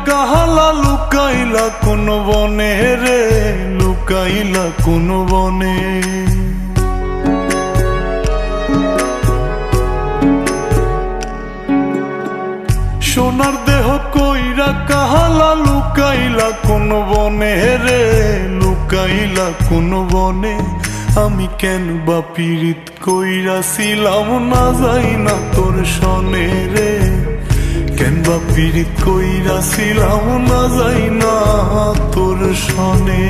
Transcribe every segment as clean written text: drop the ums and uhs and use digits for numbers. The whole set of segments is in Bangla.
কাহালা লুকাইলা কোন বনে রে, লুকাইলা কোন বনে। সোনার দেহ কইরা কাহালা লুকাইলা কোন বনে রে, লুকাইলা কোন বনে। আমি কেন বা পীড়িত কইরাছিলাম না যাই না তোর সনে রে, কেন বা পীড়িত কইরাছিলাম না যাই না তোর সনে।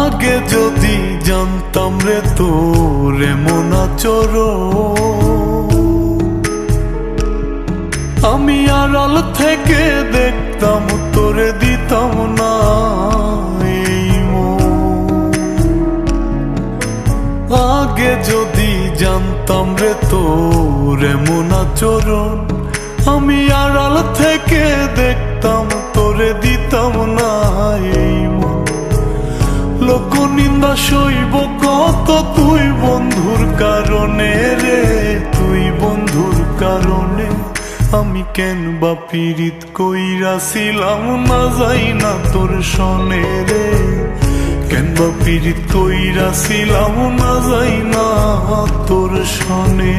আগে যদি জানতাম রে তোর এমন আচরণ, আমি আড়াল থেকে দেখতাম তোরে দিতাম না এই মন। আগে যদি জানতাম রে তোর এমন আচরণ, আমি আড়াল থেকে দেখতাম তোরে দিতাম না এই মন। লোক নিন্দা সইব কত তুই বন্ধুর কারণে রে, তুই বন্ধুর কারণে। আমি কেন বা পীড়িত কইরাছিলাম না যাই না তোর সনে রে, কেন বা পীড়িত কইরাছিলাম না যাই না তোর সনে।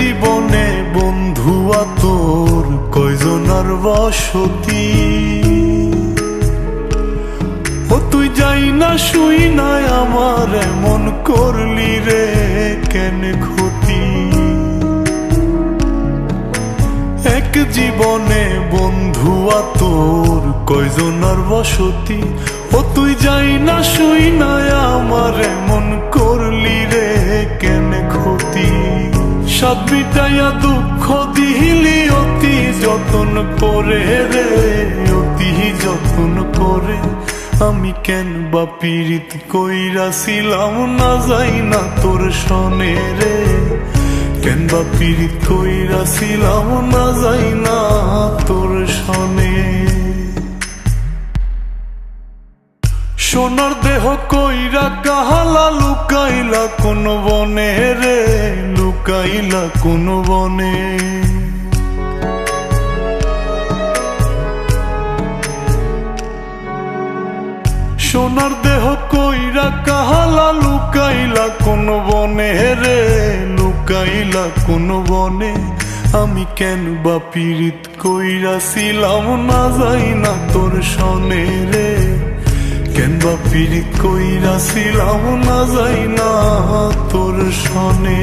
জীবনে বন্ধুয়া তোর কয়জনার বসতি, ও তুই যাই না শুই নাই আমার এমন করলি রে কেন ক্ষতি। এক জীবনে বন্ধুয়া তোর কয়জনার বসতি, ও তুই যাই না শুই নাই আমার এমন করলি রে কেন ক্ষতি। সাত মিটাইয়া দুঃখ দিলি অতি যতন করে রে, অতি যতন করে। আমি কেন বা পীড়িত কইরাছিলাম না যাই না তোর সনে রে, কেন বা পীড়িত কইরাছিলাম না যাই না তোর সনে। সোনার দেহ কইরা কাহালা লুকাইলা কোন বনে রে, লুকাইলা কোন বনে। সোনার দেহ কইরা কাহালা লুকাইলা কোন বনে রে, লুকাইলা কোন বনে। আমি কেন বা পীড়িত কইরাছিলাম না যাই না তোর সনে রে, কেন বা পীড়িত কইরাছিলাম না যাই না তোর সনে।